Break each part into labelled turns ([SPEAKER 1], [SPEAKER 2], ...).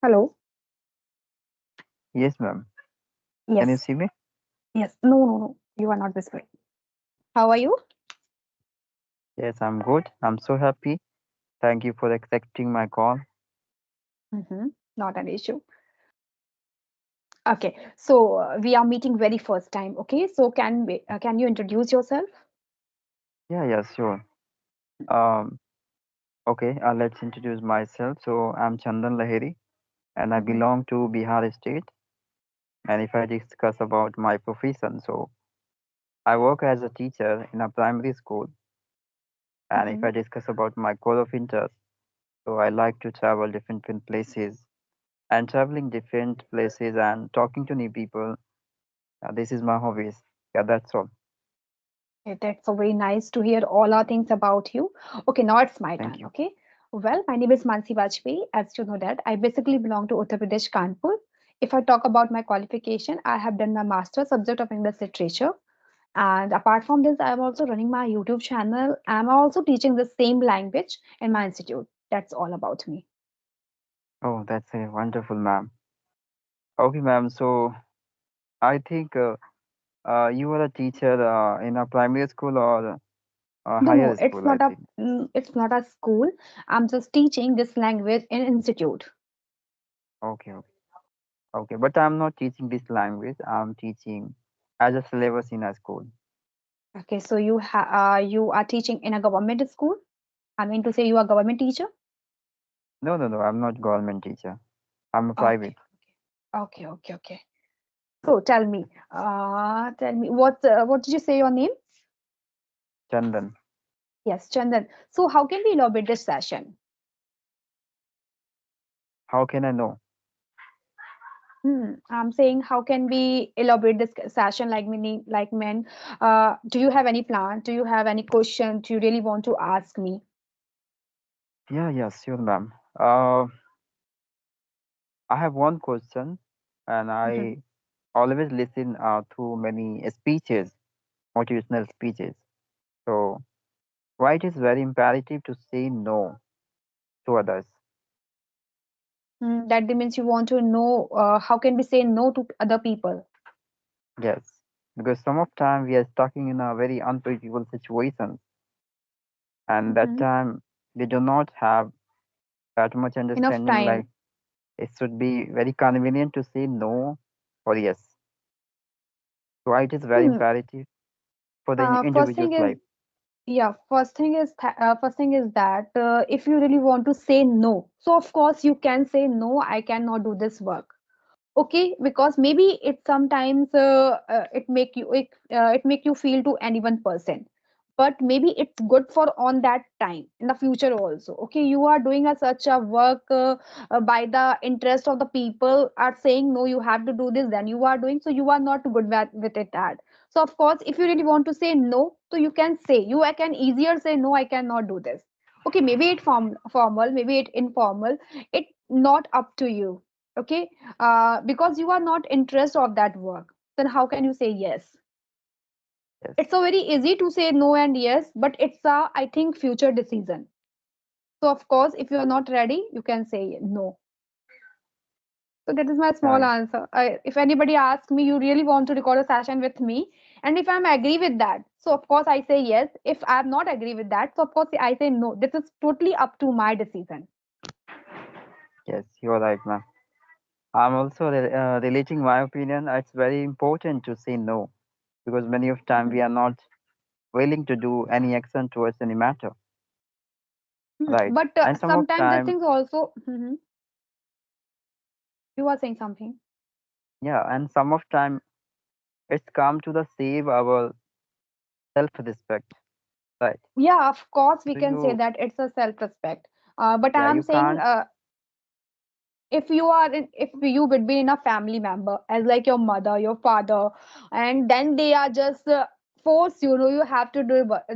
[SPEAKER 1] Hello.
[SPEAKER 2] Yes, ma'am. Can you
[SPEAKER 1] Yes.
[SPEAKER 2] see me?
[SPEAKER 1] Yes. No, no, no. You are not whispering. How are you?
[SPEAKER 2] Yes, I'm good. I'm so happy. Thank you for accepting my call.
[SPEAKER 1] Mm-hmm. Not an issue. Okay. So we are meeting very first time. Okay. So can you introduce yourself?
[SPEAKER 2] Yeah, sure. Um, okay, let's introduce myself. So I'm Chandan Lahiri and I
[SPEAKER 1] Mm-hmm.
[SPEAKER 2] belong to Bihar state. And if I discuss about my profession, so I work as a teacher in a primary school. And if
[SPEAKER 1] Mm-hmm.
[SPEAKER 2] I discuss about my core of interest, so I like to travel different places and traveling different places and talking to new people. This is my hobbies. Yeah, that's all.
[SPEAKER 1] Okay, that's so very nice to hear all our things about you. Okay, now it's my
[SPEAKER 2] Thank
[SPEAKER 1] turn.
[SPEAKER 2] you.
[SPEAKER 1] Okay. Well, my name is Mansi Bajpayee. As you know that I basically belong to Uttar Pradesh, Kanpur. If I talk about my qualification, I have done my master subject of English literature. And apart from this, I'm also running my YouTube channel. I'm also teaching the same language in my institute. That's all about me.
[SPEAKER 2] Oh, that's a wonderful, ma'am. Okay, ma'am. So I think you were a teacher in a primary school or a
[SPEAKER 1] No, no,
[SPEAKER 2] higher school, I think.
[SPEAKER 1] it's not a school. I'm just teaching this language in institute.
[SPEAKER 2] Okay. Okay. But I'm not teaching this language. I'm teaching as a syllabus in a school.
[SPEAKER 1] Okay, so you are teaching in a government school. I mean to say you are a government teacher.
[SPEAKER 2] No. I'm not government teacher. I'm a private.
[SPEAKER 1] Okay, okay. So tell me what did you say your name?
[SPEAKER 2] Chandan.
[SPEAKER 1] Yes, Chandan. So how can we elaborate this session?
[SPEAKER 2] How can I know?
[SPEAKER 1] I'm saying, how can we elaborate this session like many like men? Do you have any plan? Do you have any question? Do you really want to ask me?
[SPEAKER 2] Yeah, sure, ma'am. Uh, I have one question, and
[SPEAKER 1] Mhm.
[SPEAKER 2] I always listen to many speeches, motivational speeches. So why it is very imperative to say no to others?
[SPEAKER 1] That means you want to know how can we say no to other people?
[SPEAKER 2] Yes, because some of time we are stuck in a very unpredictable situation, and that
[SPEAKER 1] Mhm.
[SPEAKER 2] time they do not have that much
[SPEAKER 1] Enough
[SPEAKER 2] understanding. Like
[SPEAKER 1] time.
[SPEAKER 2] it should be very convenient to say no or yes. So why it is very
[SPEAKER 1] Hmm.
[SPEAKER 2] imperative for the
[SPEAKER 1] First
[SPEAKER 2] individual's
[SPEAKER 1] thing is
[SPEAKER 2] life.
[SPEAKER 1] Yeah, first thing is that if you really want to say no, so of course you can say no, I cannot do this work. Okay, because maybe it sometimes it make you feel to any one person, but maybe it's good for on that time in the future also. Okay, you are doing such a work by the interest of the people are saying no, you have to do this, then you are doing, so you are not good with it that. So of course if you really want to say no, so you can say, you I can easier say no, I cannot do this. Okay, maybe it formal, maybe it informal, it not up to you. Okay, because you are not interested of that work, then how can you say yes?
[SPEAKER 2] Yes,
[SPEAKER 1] It's so very easy to say no and yes, but it's a, I think, future decision. So of course if you are not ready, you can say no. So that is my small
[SPEAKER 2] right.
[SPEAKER 1] answer. If anybody asks me, you really want to record a session with me, and if I'm agree with that, so of course I say yes. If I'm not agree with that, so of course I say no. This is totally up to my decision.
[SPEAKER 2] Yes, you are right, ma'am. I'm also relating my opinion. It's very important to say no because many of time we
[SPEAKER 1] Mhm.
[SPEAKER 2] are not willing to do any action towards any matter, right?
[SPEAKER 1] But
[SPEAKER 2] And some of
[SPEAKER 1] sometimes these
[SPEAKER 2] time,
[SPEAKER 1] things also. You are saying something.
[SPEAKER 2] yeah, and some of time it's come to the save our self-respect, right?
[SPEAKER 1] Yeah, of course we
[SPEAKER 2] So
[SPEAKER 1] can say
[SPEAKER 2] you,
[SPEAKER 1] that it's a self-respect. But
[SPEAKER 2] yeah,
[SPEAKER 1] I am
[SPEAKER 2] you
[SPEAKER 1] saying,
[SPEAKER 2] can't,
[SPEAKER 1] if you would be in a family member as like your mother, your father, and then they are just force you know you have to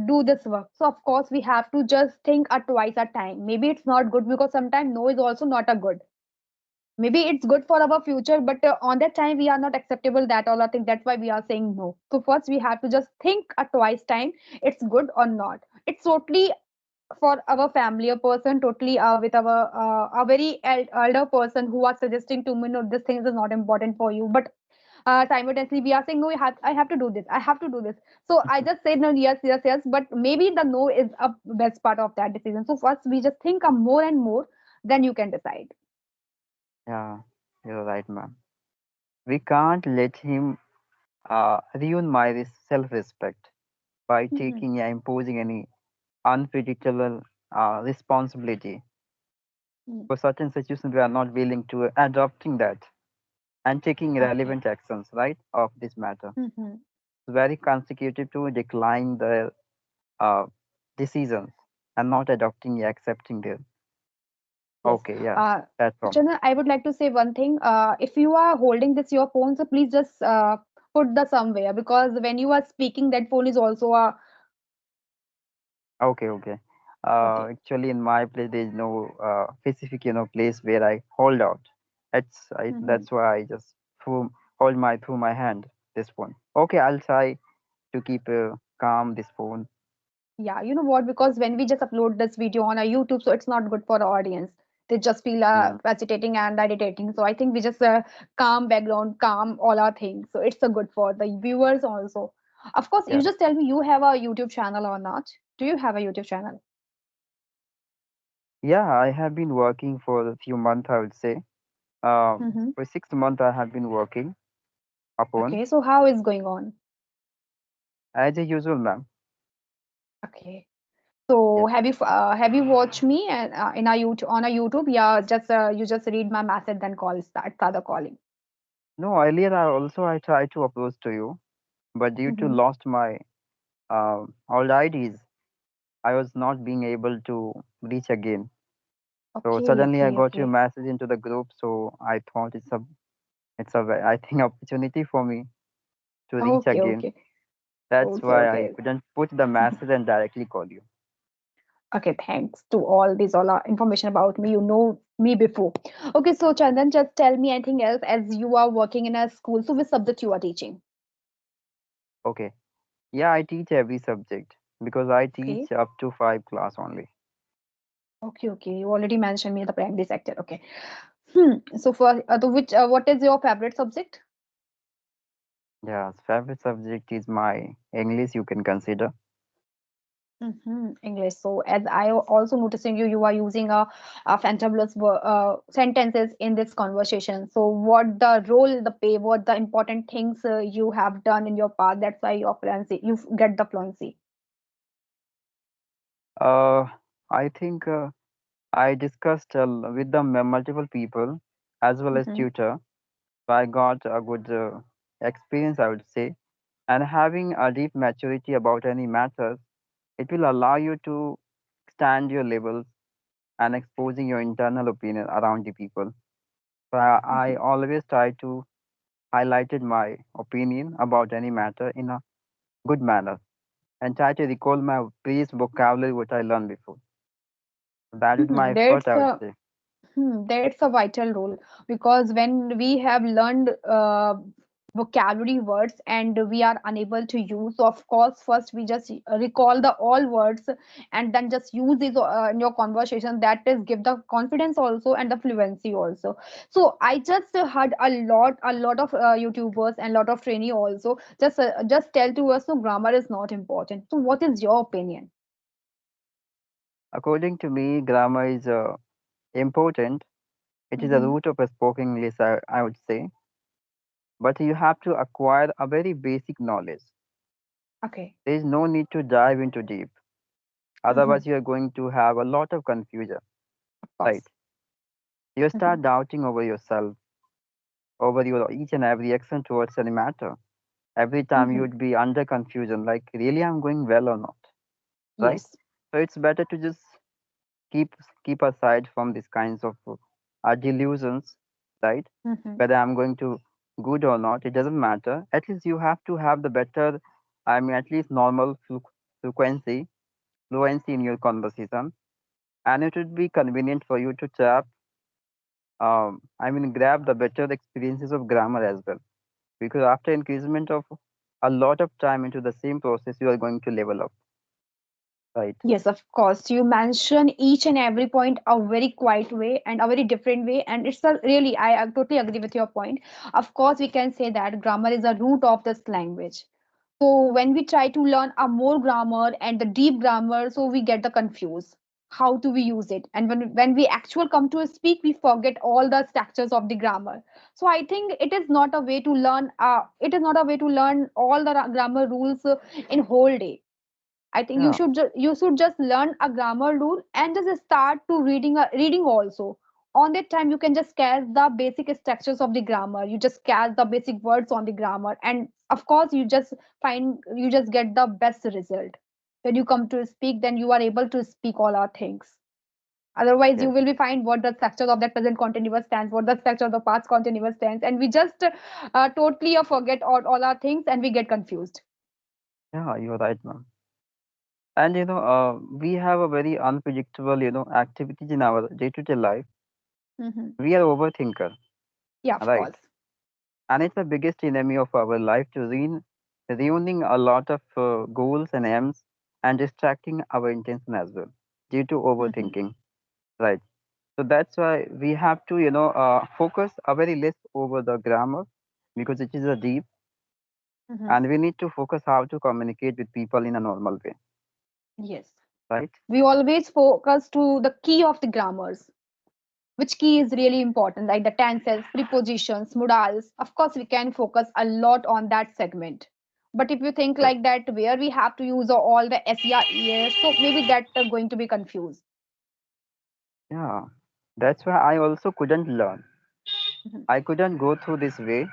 [SPEAKER 1] do this work. So of course we have to just think a twice a time. Maybe it's not good because sometimes no is also not a good. Maybe it's good for our future, but on that time we are not acceptable that all I think that's why we are saying no. So first we have to just think a twice time it's good or not. It's totally for our family, a person totally with our a very elder person who are suggesting to me, no, this thing is not important for you, but simultaneously we are saying, no, I have to do this, I have to do this. So I just said no, yes, yes, yes, but maybe the no is a best part of that decision. So first we just think more and more, then you can decide.
[SPEAKER 2] Yeah, you're right, ma'am. We can't let him ruin my self-respect by
[SPEAKER 1] Mhm.
[SPEAKER 2] taking imposing any unpredictable responsibility
[SPEAKER 1] Mm.
[SPEAKER 2] for certain situations we are not willing to adopting that and taking
[SPEAKER 1] Okay.
[SPEAKER 2] relevant actions right of this matter.
[SPEAKER 1] Mhm.
[SPEAKER 2] It's very consecutive to decline the uh, decisions and not adopting accepting them.
[SPEAKER 1] Yes.
[SPEAKER 2] Okay, yeah,
[SPEAKER 1] Uh,
[SPEAKER 2] that's from.
[SPEAKER 1] Chandan, I would like to say one thing. If you are holding this your phone, so please just put the somewhere, because when you are speaking, that phone is also a
[SPEAKER 2] Okay, okay.
[SPEAKER 1] okay.
[SPEAKER 2] Actually, in my place, there is no specific, place where I hold out.
[SPEAKER 1] Mhm.
[SPEAKER 2] That's why I just hold my through my hand this phone. Okay, I'll try to keep calm this phone.
[SPEAKER 1] Yeah, you know what? Because when we just upload this video on our YouTube, so it's not good for the audience. They just feel
[SPEAKER 2] Yeah,
[SPEAKER 1] agitating and irritating. So I think we just calm background, calm all our things. So it's good for the viewers also. Of course, you
[SPEAKER 2] yeah,
[SPEAKER 1] just tell me you have a YouTube channel or not. Do you have a YouTube channel?
[SPEAKER 2] yeah. I have been working for a few months, I would say.
[SPEAKER 1] Mm-hmm.
[SPEAKER 2] For 6 months, I have been working upon
[SPEAKER 1] Okay, so how is going on?
[SPEAKER 2] as a usual, ma'am.
[SPEAKER 1] Okay. So
[SPEAKER 2] Yes.
[SPEAKER 1] have you watched me and in a YouTube on a YouTube? Yeah, just you just read my message, then start the calling.
[SPEAKER 2] No, earlier I tried to approach to you, but due to
[SPEAKER 1] Mm-hmm.
[SPEAKER 2] lost my old IDs, I was not being able to reach again. So
[SPEAKER 1] Okay,
[SPEAKER 2] suddenly I
[SPEAKER 1] okay,
[SPEAKER 2] got your
[SPEAKER 1] okay.
[SPEAKER 2] message into the group, so I thought I think opportunity for me to reach
[SPEAKER 1] Okay,
[SPEAKER 2] again.
[SPEAKER 1] okay.
[SPEAKER 2] That's
[SPEAKER 1] Okay,
[SPEAKER 2] why I
[SPEAKER 1] okay.
[SPEAKER 2] couldn't put the message and directly call you.
[SPEAKER 1] Okay, thanks to all information about me. You know me before. Okay, so Chandan, just tell me anything else as you are working in a school. So which subject you are teaching?
[SPEAKER 2] Okay. Yeah, I teach every subject because I
[SPEAKER 1] Okay.
[SPEAKER 2] teach up to 5 class only.
[SPEAKER 1] Okay, okay. You already mentioned me the primary sector. Okay. So for what is your favorite subject?
[SPEAKER 2] Yeah, favorite subject is my English. You can consider.
[SPEAKER 1] English. So as I also noticing you, you are using a fantabulous sentences in this conversation. So what the role, the pay, what the important things you have done in your past? That's why your fluency, you get the fluency.
[SPEAKER 2] Uh, I think I discussed with the multiple people as well as
[SPEAKER 1] Mm-hmm.
[SPEAKER 2] tutor. So I got a good experience, I would say, and having a deep maturity about any matters, it will allow you to stand your levels and exposing your internal opinion around the people. So I
[SPEAKER 1] Mm-hmm.
[SPEAKER 2] always try to highlighted my opinion about any matter in a good manner and try to recall my previous vocabulary what I learned before. That is my effort,
[SPEAKER 1] That's
[SPEAKER 2] I would
[SPEAKER 1] a
[SPEAKER 2] say.
[SPEAKER 1] That's a vital role, because when we have learned vocabulary words and we are unable to use, so of course first we just recall the all words and then just use these in your conversation. That is give the confidence also and the fluency also. So I just heard a lot of YouTubers and lot of trainee also just tell to us, so grammar is not important. So what is your opinion?
[SPEAKER 2] According to me, grammar is important. It is a
[SPEAKER 1] Mm-hmm.
[SPEAKER 2] root of a spoken English, I would say. But you have to acquire a very basic knowledge.
[SPEAKER 1] Okay.
[SPEAKER 2] There is no need to dive into deep.
[SPEAKER 1] Mm-hmm.
[SPEAKER 2] Otherwise, you are going to have a lot of confusion,
[SPEAKER 1] Of
[SPEAKER 2] right?
[SPEAKER 1] course.
[SPEAKER 2] You
[SPEAKER 1] Mm-hmm.
[SPEAKER 2] start doubting over yourself, over your each and every action towards any matter. Every time you
[SPEAKER 1] Mm-hmm.
[SPEAKER 2] would be under confusion, like really I'm going well or not, right?
[SPEAKER 1] Yes.
[SPEAKER 2] So it's better to just keep keep aside from these kinds of delusions, right?
[SPEAKER 1] Mm-hmm.
[SPEAKER 2] Whether I'm going to good or not, it doesn't matter. At least you have to have the better, I mean, at least normal frequency, fluency in your conversation, and it would be convenient for you to tap, I mean, grab the better experiences of grammar as well. Because after increasement of a lot of time into the same process, you are going to level up. right?
[SPEAKER 1] Yes, of course. You mention each and every point a very quiet way and a very different way, and it's a really I totally agree with your point. Of course, we can say that grammar is a root of this language. So when we try to learn a more grammar and the deep grammar, so we get the confused. How do we use it? And when we actually come to speak, we forget all the structures of the grammar. So I think it is not a way to learn. It is not a way to learn all the grammar rules in whole day. I think
[SPEAKER 2] Yeah,
[SPEAKER 1] you should just learn a grammar rule and just start to reading also. On that time, you can just catch the basic structures of the grammar. You just catch the basic words on the grammar, and of course, you just get the best result. When you come to speak, then you are able to speak all our things. Otherwise, you
[SPEAKER 2] yes.
[SPEAKER 1] will be find what the structure of that present continuous tense, what the structure of the past continuous tense, and we just totally forget all our things and we get confused.
[SPEAKER 2] Yeah, you're right, ma'am. And we have a very unpredictable, activities in our day-to-day life.
[SPEAKER 1] Hmm.
[SPEAKER 2] We are overthinker,
[SPEAKER 1] Yeah, of
[SPEAKER 2] right?
[SPEAKER 1] course.
[SPEAKER 2] And it's the biggest enemy of our life to ruining a lot of goals and aims and distracting our intention as well due to
[SPEAKER 1] Hmm.
[SPEAKER 2] overthinking, right? So that's why we have to, focus a very less over the grammar because it is a deep,
[SPEAKER 1] Hmm.
[SPEAKER 2] and we need to focus how to communicate with people in a normal way,
[SPEAKER 1] Yes.
[SPEAKER 2] right?
[SPEAKER 1] We always focus to the key of the grammars, which key is really important, like the tenses, prepositions, modals. Of course, we can focus a lot on that segment. But if you think
[SPEAKER 2] Yes.
[SPEAKER 1] like that, where we have to use all the SER, so maybe that going to be confused.
[SPEAKER 2] Yeah. That's why I also couldn't learn.
[SPEAKER 1] Mhm.
[SPEAKER 2] I couldn't go through this way.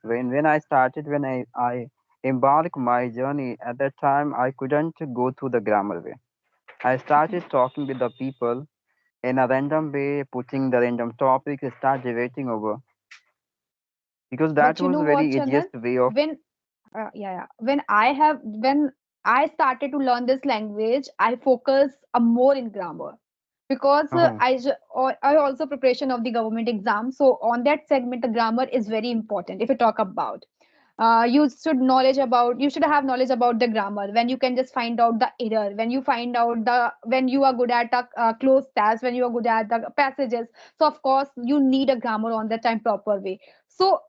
[SPEAKER 2] When I started, when I embarked my journey, at that time I couldn't go through the grammar way. I
[SPEAKER 1] Mhm.
[SPEAKER 2] started talking with the people in a random way, putting the random topics, start debating over because that
[SPEAKER 1] But you
[SPEAKER 2] was
[SPEAKER 1] know
[SPEAKER 2] a
[SPEAKER 1] what,
[SPEAKER 2] very
[SPEAKER 1] Chandan?
[SPEAKER 2] easiest way of.
[SPEAKER 1] When yeah. When I started to learn this language, I focus more in grammar because
[SPEAKER 2] Oh,
[SPEAKER 1] I also preparation of the government exam. So on that segment, the grammar is very important. If you talk about, you should have knowledge about the grammar. When you can just find out the error, when you find out when you are good at a close test, when you are good at the passages. So of course you need a grammar on that time proper way. So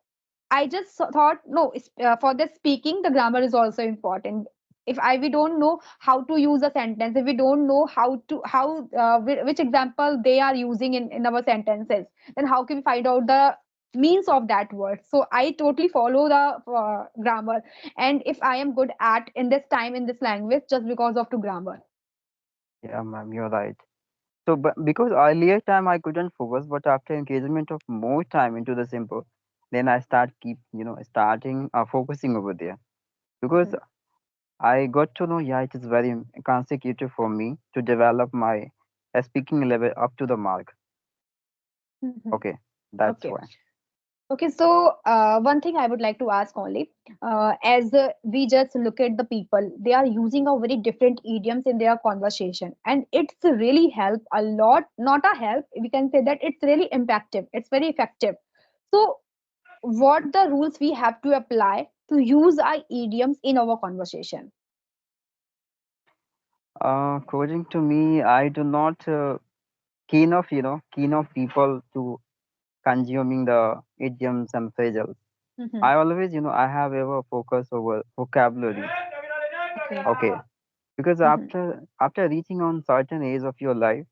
[SPEAKER 1] I just thought, no, for the speaking, the grammar is also important. If we don't know how to use a sentence, if we don't know which example they are using in our sentences, then how can we find out the means of that word? So I totally follow the grammar, and if I am good at in this time in this language, just because of the grammar.
[SPEAKER 2] yeah, ma'am, you're right. So, but because earlier time I couldn't focus, but after engagement of more time into the simple, then I starting focusing over there because
[SPEAKER 1] Mhm.
[SPEAKER 2] I got to know, yeah, it is very consecutive for me to develop my speaking level up to the mark.
[SPEAKER 1] Mhm.
[SPEAKER 2] Okay, that's
[SPEAKER 1] Okay.
[SPEAKER 2] why.
[SPEAKER 1] Okay, so one thing I would like to ask only, as we just look at the people, they are using a very different idioms in their conversation, and it's really help a lot. Not a help, we can say that it's really impactful. It's very effective. So, what the rules we have to apply to use our idioms in our conversation?
[SPEAKER 2] According to me, I do not keen of people to consuming the idioms and phrases.
[SPEAKER 1] Hmm.
[SPEAKER 2] I always, I have ever focused over vocabulary.
[SPEAKER 1] Okay.
[SPEAKER 2] Okay, because
[SPEAKER 1] Hmm.
[SPEAKER 2] after reaching on certain age of your life,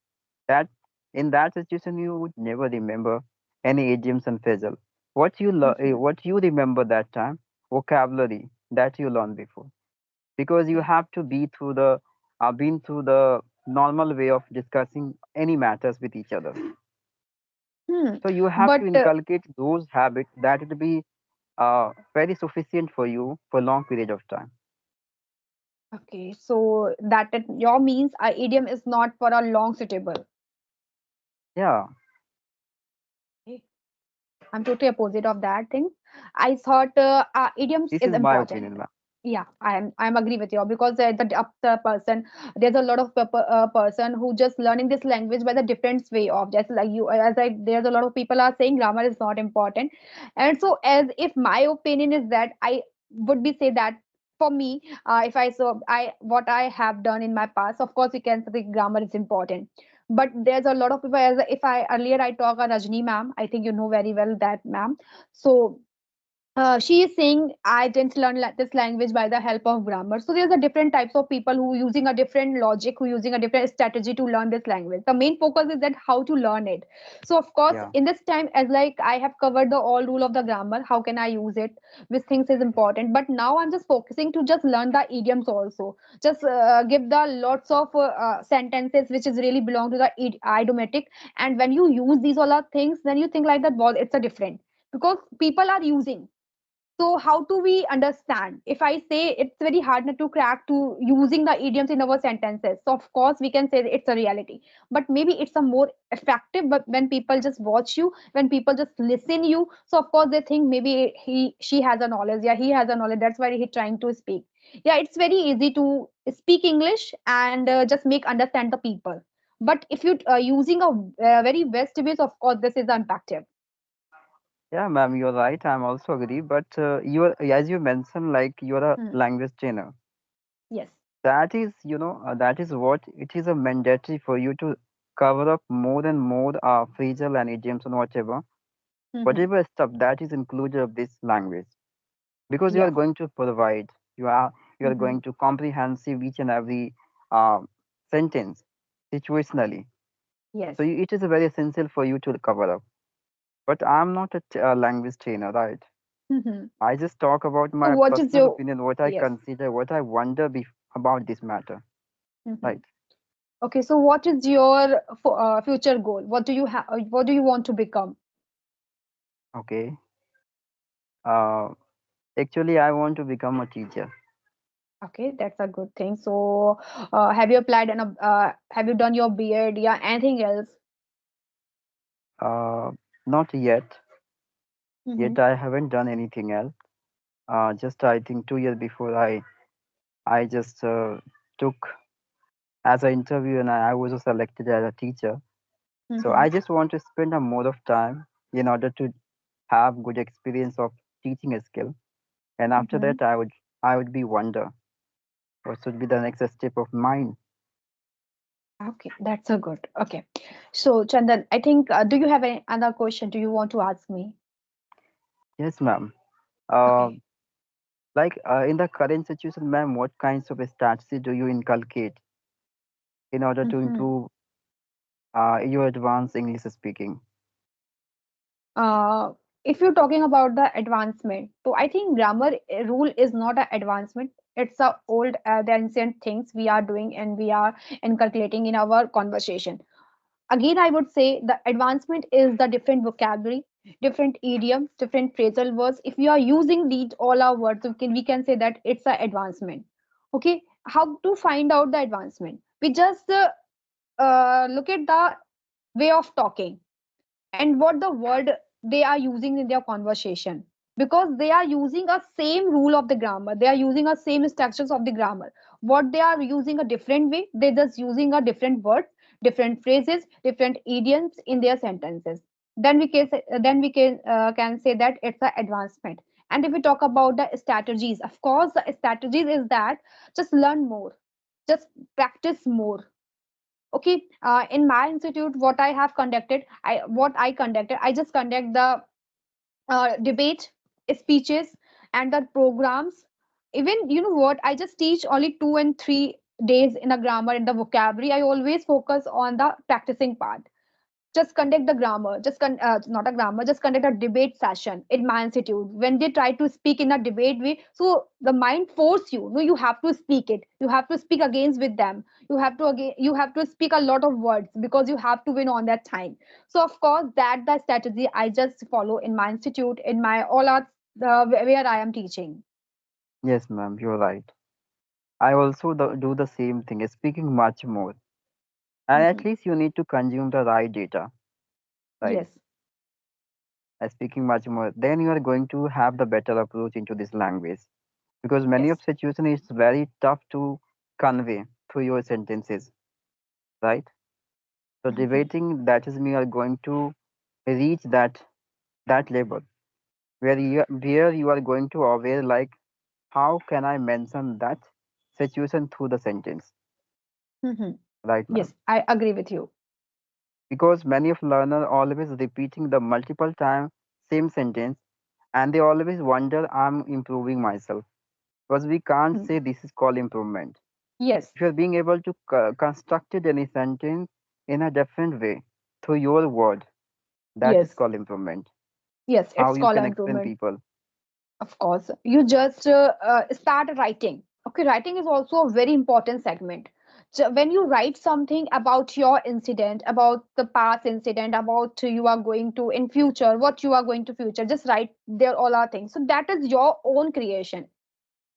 [SPEAKER 2] that in that situation you would never remember any idioms and phrases.
[SPEAKER 1] Hmm.
[SPEAKER 2] What you remember that time, vocabulary that you learned before, because you
[SPEAKER 1] Okay.
[SPEAKER 2] have to be through the been through the normal way of discussing any matters with each other.
[SPEAKER 1] Hmm.
[SPEAKER 2] So you have to
[SPEAKER 1] But
[SPEAKER 2] inculcate those habits that would be very sufficient for you for a long period of time.
[SPEAKER 1] okay, so your means a idiom is not for a long suitable.
[SPEAKER 2] Yeah,
[SPEAKER 1] I'm totally opposite of that thing. I thought idioms
[SPEAKER 2] this
[SPEAKER 1] is
[SPEAKER 2] is my
[SPEAKER 1] important.
[SPEAKER 2] opinion, ma'am.
[SPEAKER 1] Yeah, I'm agree with you because the person, there's a lot of person who just learning this language by the different way of just like you as I there's a lot of people are saying grammar is not important, and so as if my opinion is that I would be say that for me, if I so I what I have done in my past, of course we can say grammar is important, but there's a lot of people, as if I earlier I talk a Rajni ma'am, I think you know very well that ma'am. So she is saying I didn't learn this language by the help of grammar. So there's a different types of people who using a different logic, who using a different strategy to learn this language. The main focus is that how to learn it. So of course
[SPEAKER 2] Yeah,
[SPEAKER 1] in this time, as like I have covered the all rule of the grammar, how can I use it, which things is important. But now I'm just focusing to just learn the idioms also. Just give the lots of sentences which is really belong to the idiomatic. And when you use these all are things, then you think like that, well, it's a different, because people are using. So how do we understand? If I say it's very hard not to crack to using the idioms in our sentences, so of course we can say that it's a reality. But maybe it's a more effective. But when people just watch you, when people just listen you, so of course they think maybe she has a knowledge. Yeah, he has a knowledge. That's why he trying to speak. Yeah, it's very easy to speak English and just make understand the people. But if you using a very best ways, of course this is impactive.
[SPEAKER 2] yeah, ma'am, you're right. I'm also agree. But you're, as you mentioned, like you're a
[SPEAKER 1] Hmm.
[SPEAKER 2] language trainer.
[SPEAKER 1] Yes.
[SPEAKER 2] That is, that is what it is a mandatory for you to cover up more and more phrasal and idioms and
[SPEAKER 1] Hmm.
[SPEAKER 2] whatever stuff that is included of this language, because you are
[SPEAKER 1] Yeah.
[SPEAKER 2] going to provide, you are
[SPEAKER 1] Hmm.
[SPEAKER 2] going to comprehensive each and every uh, sentence situationally.
[SPEAKER 1] Yes.
[SPEAKER 2] So it is very essential for you to cover up. But I'm not a language trainer, right?
[SPEAKER 1] Mhm.
[SPEAKER 2] I just talk about
[SPEAKER 1] So
[SPEAKER 2] my
[SPEAKER 1] what is
[SPEAKER 2] personal
[SPEAKER 1] your
[SPEAKER 2] opinion, what I
[SPEAKER 1] yes?
[SPEAKER 2] consider, what I wonder about this matter,
[SPEAKER 1] Hmm.
[SPEAKER 2] right?
[SPEAKER 1] Okay, so what is your future goal? What do you have? What do you want to become?
[SPEAKER 2] Okay. Uh, Actually, I want to become a teacher.
[SPEAKER 1] Okay, that's a good thing. So, have you applied and have you done your beard? Yeah, anything else?
[SPEAKER 2] Uh, Not yet.
[SPEAKER 1] Mm-hmm.
[SPEAKER 2] Yet I haven't done anything else. Just I think 2 years before I just took as an interview and I was selected as a teacher. So
[SPEAKER 1] Mm-hmm.
[SPEAKER 2] I just want to spend a more of time in order to have good experience of teaching a skill. And after
[SPEAKER 1] Mm-hmm.
[SPEAKER 2] that, I would be wonder what should be the next step of mine.
[SPEAKER 1] Okay, that's a good. Okay, so Chandan, I think do you have any other question? Do you want to ask me?
[SPEAKER 2] Yes, ma'am. Uh,
[SPEAKER 1] Okay.
[SPEAKER 2] like in the current situation, ma'am, what kinds of strategy do you inculcate in order to
[SPEAKER 1] Mm-hmm.
[SPEAKER 2] improve your advanced English speaking?
[SPEAKER 1] uh, if you're talking about the advancement, so I think grammar rule is not an advancement. It's a old the ancient things we are doing and we are inculcating in our conversation. Again, I would say the advancement is the different vocabulary, different idioms, different phrasal words. If we are using these all our words, we can say that it's an advancement. Okay, how to find out the advancement? We just look at the way of talking and what the word they are using in their conversation, because they are using a same rule of the grammar, they are using a same structures of the grammar. What they are using a different way, they're just using a different word, different phrases, different idioms in their sentences. Then we can say that it's an advancement. And if we talk about the strategies, of course the strategies is that just learn more, just practice more. Okay, in my institute, what I just conduct the debate, speeches, and the programs. Even you know what, I just teach only 2 and 3 days in the grammar and the vocabulary. I always focus on the practicing part. Just conduct the grammar, not a grammar, just conduct a debate session in my institute. When they try to speak in a debate way, so the mind force you, no, you have to speak it, you have to speak against with them, you have to speak a lot of words because you have to win on that time. So of course that the strategy I just follow in my institute, in my all arts, where I am teaching.
[SPEAKER 2] Yes, ma'am, you're right. I also do the same thing, speaking much more. And at
[SPEAKER 1] Mhm.
[SPEAKER 2] least you need to consume the right data, right?
[SPEAKER 1] Yes.
[SPEAKER 2] Speaking much more, then you are going to have the better approach into this language. Because many of
[SPEAKER 1] Yes.
[SPEAKER 2] situation is very tough to convey through your sentences, right? So
[SPEAKER 1] Mhm.
[SPEAKER 2] debating, that is me are going to reach that level where you are going to aware like how can I mention that situation through the sentence?
[SPEAKER 1] Hmm.
[SPEAKER 2] Right, ma'am?
[SPEAKER 1] Yes, I agree with you.
[SPEAKER 2] Because many of learner always repeating the multiple time same sentence, and they always wonder I'm improving myself. Because we can't
[SPEAKER 1] Mhm.
[SPEAKER 2] say this is called improvement.
[SPEAKER 1] Yes,
[SPEAKER 2] If you're being able to construct it any sentence in a different way through your word, that is
[SPEAKER 1] yes,
[SPEAKER 2] called improvement.
[SPEAKER 1] yes,
[SPEAKER 2] How
[SPEAKER 1] it's
[SPEAKER 2] you
[SPEAKER 1] called
[SPEAKER 2] can explain
[SPEAKER 1] improvement.
[SPEAKER 2] people.
[SPEAKER 1] Of course, you just start writing. Okay, writing is also a very important segment. So when you write something about your incident, about the past incident, about you are going to in future, what you are going to future, just write there all are things. So that is your own creation.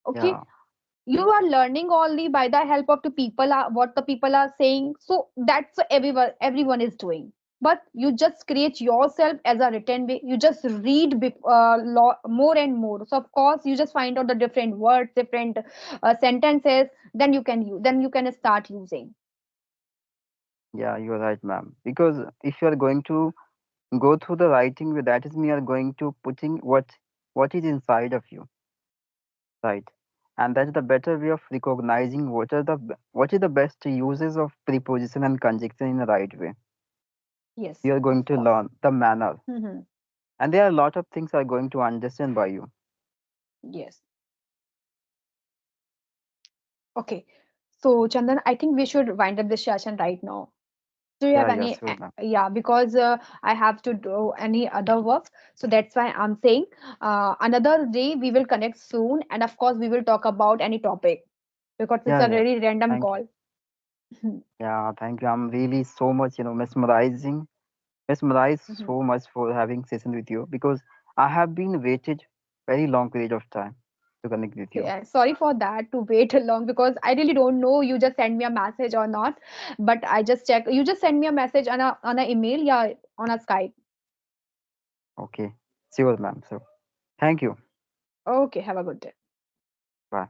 [SPEAKER 1] Okay,
[SPEAKER 2] Yeah,
[SPEAKER 1] you are learning only by the help of the people are what the people are saying, so that's what everyone is doing, but you just create yourself as a written way. You just read more and more, so of course you just find out the different words, different sentences, then you can use, then you can start using.
[SPEAKER 2] yeah, you're right, ma'am. Because if you are going to go through the writing way, that is me are going to putting what is inside of you, right? And that's the better way of recognizing what is the best uses of preposition and conjunction in the right way.
[SPEAKER 1] Yes,
[SPEAKER 2] You are going
[SPEAKER 1] of
[SPEAKER 2] to
[SPEAKER 1] course.
[SPEAKER 2] learn the manner,
[SPEAKER 1] Hmm.
[SPEAKER 2] and there are a lot of things are going to understand by you.
[SPEAKER 1] Yes. Okay, so Chandan, I think we should wind up this session right now. Do you
[SPEAKER 2] Yeah,
[SPEAKER 1] have
[SPEAKER 2] yeah,
[SPEAKER 1] any
[SPEAKER 2] sure, ma'am.
[SPEAKER 1] yeah, because I have to do any other work, so that's why I'm saying another day we will connect soon, and of course we will talk about any topic, because it's
[SPEAKER 2] Yeah,
[SPEAKER 1] a
[SPEAKER 2] yeah.
[SPEAKER 1] very random
[SPEAKER 2] Thank you.
[SPEAKER 1] call.
[SPEAKER 2] Yeah, thank you. I'm really so much, mesmerized
[SPEAKER 1] Mhm.
[SPEAKER 2] so much for having session with you because I have been waited very long period of time to connect with you.
[SPEAKER 1] Yeah, sorry for that to wait long, because I really don't know you just send me a message or not, but I just check you just send me a message on a email, yeah, on a Skype.
[SPEAKER 2] Okay. Sure, ma'am. So thank you.
[SPEAKER 1] Okay, have a good day.
[SPEAKER 2] Bye.